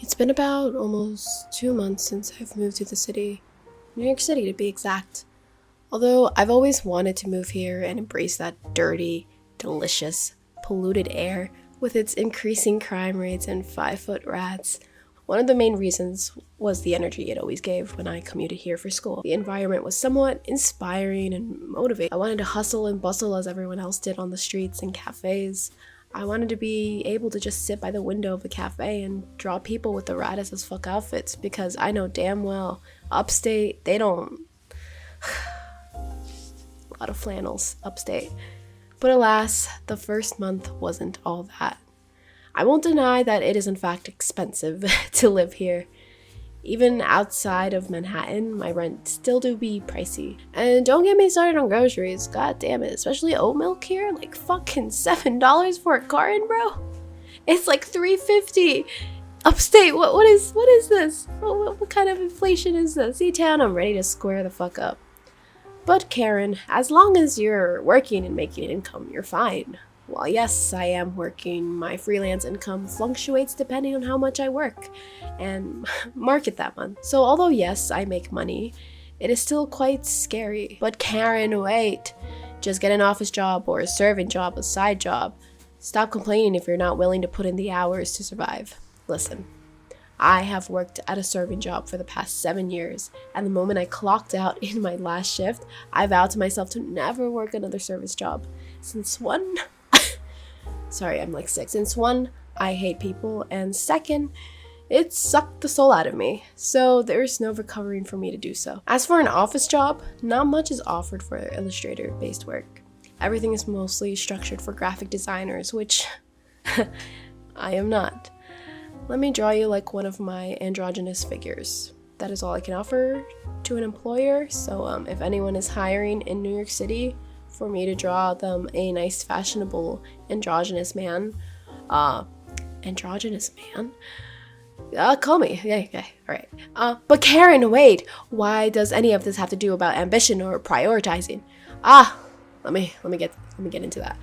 It's been about almost 2 months since I've moved to the city, New York City to be exact. Although I've always wanted to move here and embrace that dirty, delicious, polluted air with its increasing crime rates and 5-foot rats. One of the main reasons was the energy it always gave when I commuted here for school. The environment was somewhat inspiring and motivating. I wanted to hustle and bustle as everyone else did on the streets and cafes. I wanted to be able to just sit by the window of a cafe and draw people with the raddest as fuck outfits, because I know damn well upstate, they don't. A lot of flannels upstate. But alas, the first month wasn't all that. I won't deny that it is in fact expensive to live here. Even outside of Manhattan, my rent still do be pricey. And don't get me started on groceries, god damn it, especially oat milk here, like fucking $7 for a carton, bro. It's like $3.50. Upstate, what is this? What kind of inflation is this? C-Town, I'm ready to square the fuck up. But Karen, as long as you're working and making an income, you're fine. While yes, I am working, my freelance income fluctuates depending on how much I work and market that month. So although yes, I make money, it is still quite scary. But Karen, wait. Just get an office job or a serving job, a side job. Stop complaining if you're not willing to put in the hours to survive. Listen, I have worked at a serving job for the past 7 years, and the moment I clocked out in my last shift, I vowed to myself to never work another service job. Since one... Sorry, I'm like 6. Since one, I hate people, and second, it sucked the soul out of me, so there's no recovering for me to do so. As for an office job, not much is offered for illustrator-based work. Everything is mostly structured for graphic designers, which I am not. Let me draw you like one of my androgynous figures. That is all I can offer to an employer, so if anyone is hiring in New York City, for me to draw them a nice, fashionable, androgynous man. Call me. Okay, alright. But Karen, wait! Why does any of this have to do about ambition or prioritizing? Let me get into that.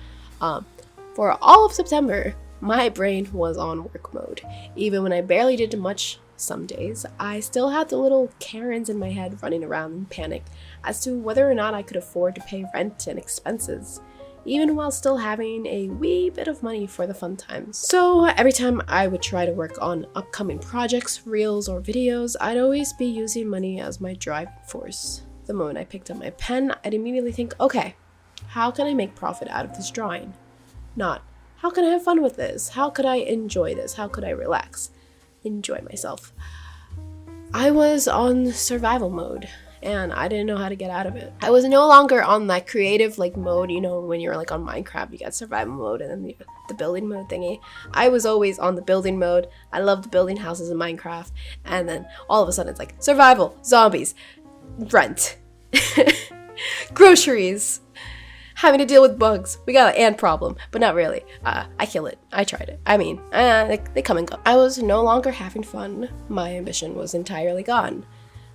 For all of September, my brain was on work mode. Even when I barely did much some days, I still had the little Karens in my head running around in panic as to whether or not I could afford to pay rent and expenses, even while still having a wee bit of money for the fun times. So every time I would try to work on upcoming projects, reels, or videos, I'd always be using money as my driving force. The moment I picked up my pen, I'd immediately think, okay, how can I make profit out of this drawing? Not, how can I have fun with this? How could I enjoy this? How could I relax? Enjoy myself. I was on survival mode, and I didn't know how to get out of it. I was no longer on that creative mode, when you're on Minecraft, you got survival mode and then the building mode thingy. I was always on the building mode. I loved building houses in Minecraft, and then all of a sudden it's like survival, zombies, rent, groceries, having to deal with bugs. We got an ant problem, but not really. I kill it. I tried it. I mean, they come and go. I was no longer having fun. My ambition was entirely gone.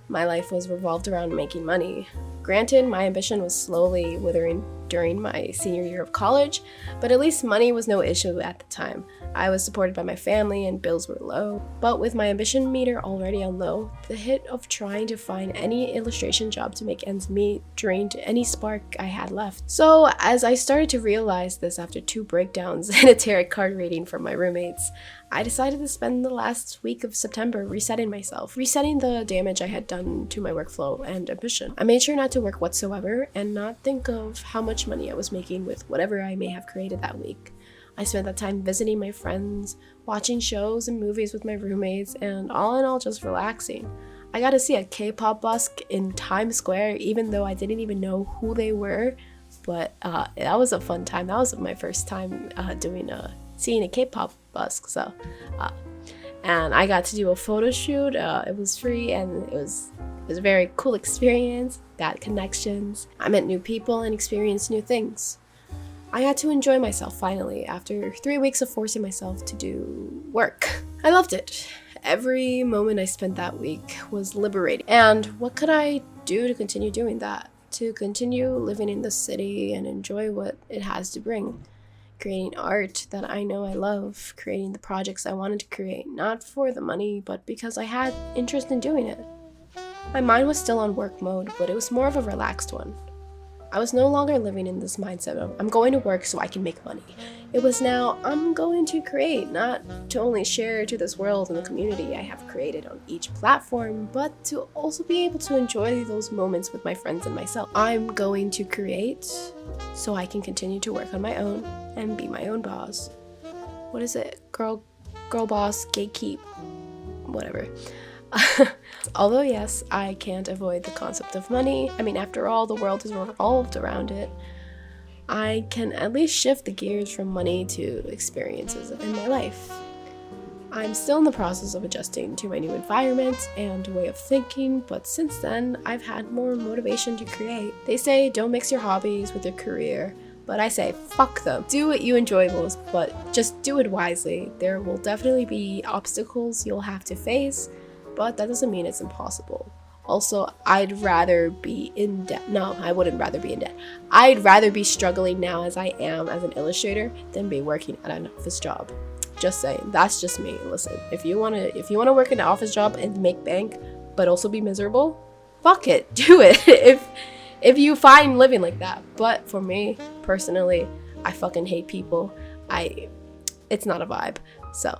My life was revolved around making money. Granted, my ambition was slowly withering during my senior year of college, but at least money was no issue at the time. I was supported by my family and bills were low, but with my ambition meter already on low, the hit of trying to find any illustration job to make ends meet drained any spark I had left. So as I started to realize this after 2 breakdowns and a tarot card reading from my roommates, I decided to spend the last week of September resetting myself, resetting the damage I had done to my workflow and ambition. I made sure not to work whatsoever and not think of how much money I was making with whatever I may have created that week. I spent that time visiting my friends, watching shows and movies with my roommates, and all in all just relaxing. I got to see a K-pop busk in Times Square, even though I didn't even know who they were, but that was a fun time. That was my first time seeing a K-pop busk, and I got to do a photo shoot. It was free, and it was a very cool experience. Got connections. I met new people and experienced new things. I got to enjoy myself finally after 3 weeks of forcing myself to do work. I loved it. Every moment I spent that week was liberating. And what could I do to continue doing that? To continue living in the city and enjoy what it has to bring? creating art that I know I love, creating the projects I wanted to create, not for the money, but because I had interest in doing it. My mind was still on work mode, but it was more of a relaxed one. I was no longer living in this mindset of, I'm going to work so I can make money. It was now, I'm going to create, not to only share to this world and the community I have created on each platform, but to also be able to enjoy those moments with my friends and myself. I'm going to create so I can continue to work on my own and be my own boss. What is it? Girl boss, gatekeep, whatever. Although yes, I can't avoid the concept of money. I mean, after all, the world has revolved around it. I can at least shift the gears from money to experiences in my life. I'm still in the process of adjusting to my new environment and way of thinking, but since then, I've had more motivation to create. They say don't mix your hobbies with your career, but I say fuck them. Do what you enjoy most, but just do it wisely. There will definitely be obstacles you'll have to face, but that doesn't mean it's impossible. Also, I'd rather be in debt. No, I wouldn't rather be in debt. I'd rather be struggling now as I am as an illustrator than be working at an office job. Just saying, that's just me. Listen, if you wanna work in an office job and make bank, but also be miserable, fuck it, do it. if you find living like that. But for me personally, I fucking hate people. It's not a vibe. So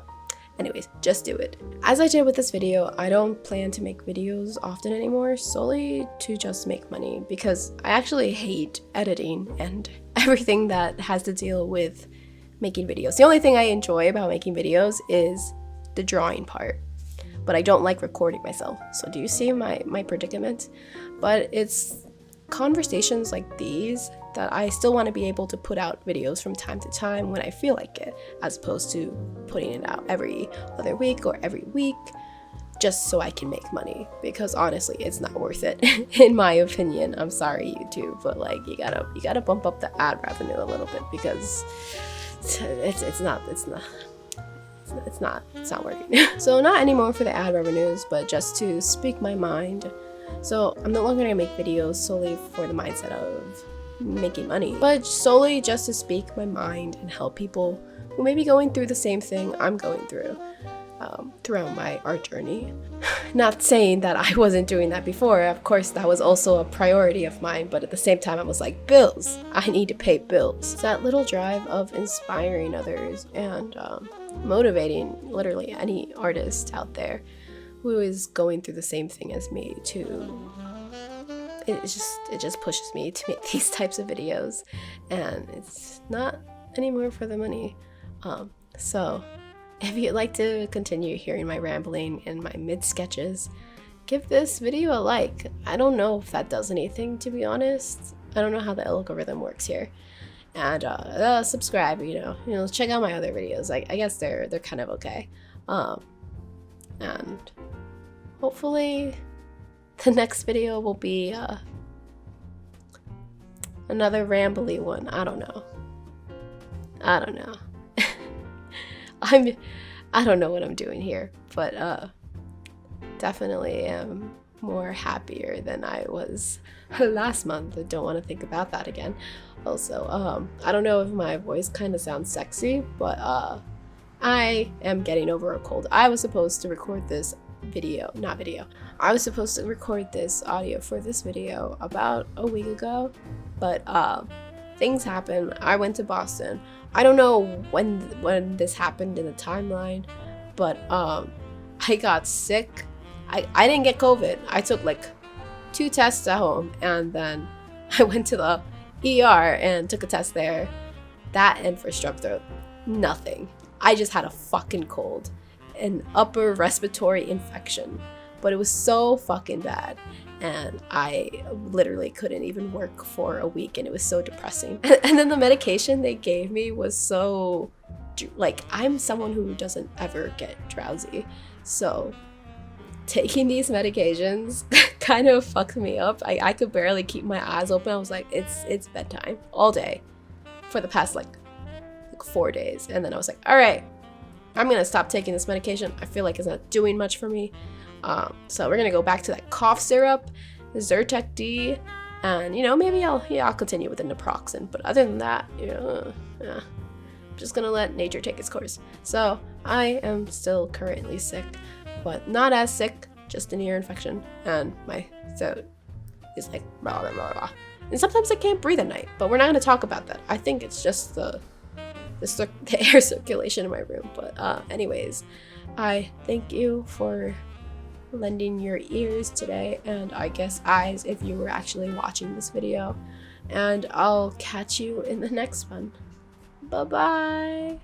anyways, just do it. As I did with this video, I don't plan to make videos often anymore, solely to just make money, because I actually hate editing and everything that has to deal with making videos. The only thing I enjoy about making videos is the drawing part, but I don't like recording myself. So do you see my predicament? But it's conversations like these that I still want to be able to put out videos from time to time when I feel like it, as opposed to putting it out every other week or every week just so I can make money, because honestly it's not worth it in my opinion. I'm sorry YouTube, but like you gotta bump up the ad revenue a little bit, because it's not working. So not anymore for the ad revenues, but just to speak my mind. So I'm no longer gonna make videos solely for the mindset of making money, but solely just to speak my mind and help people who may be going through the same thing I'm going through throughout my art journey. Not saying that I wasn't doing that before. Of course, that was also a priority of mine, but at the same time I was like, bills, I need to pay bills. It's that little drive of inspiring others and motivating literally any artist out there who is going through the same thing as me to it just pushes me to make these types of videos, and it's not anymore for the money. So if you'd like to continue hearing my rambling and my mid sketches, give this video a like. I don't know if that does anything, to be honest. I don't know how the algorithm works here. And subscribe, you know, check out my other videos. I guess they're kind of okay. And hopefully the next video will be another rambly one. I don't know. I don't know what I'm doing here, but definitely am more happier than I was last month. I don't want to think about that again. Also, I don't know if my voice kind of sounds sexy, but I am getting over a cold. I was supposed to record this I was supposed to record this audio for this video about a week ago, but things happened. I went to Boston. I don't know when this happened in the timeline, but I got sick. I didn't get COVID. I took like 2 tests at home, and then I went to the ER and took a test there. That and for strep throat. Nothing. I just had a fucking cold, an upper respiratory infection, but it was so fucking bad, and I literally couldn't even work for a week, and it was so depressing. And then the medication they gave me was so, like, I'm someone who doesn't ever get drowsy, so taking these medications kind of fucked me up. I could barely keep my eyes open. I was like, it's bedtime all day for the past like 4 days, and then I was like, all right, I'm gonna stop taking this medication. I feel like it's not doing much for me. So we're gonna go back to that cough syrup, Zyrtec D, and maybe I'll continue with the naproxen. But other than that, just gonna let nature take its course. So I am still currently sick, but not as sick, just an ear infection, and my throat is like blah blah blah blah. And sometimes I can't breathe at night, but we're not gonna talk about that. I think it's just the air circulation in my room. But anyways, I thank you for lending your ears today, and I guess eyes if you were actually watching this video. And I'll catch you in the next one. Bye bye.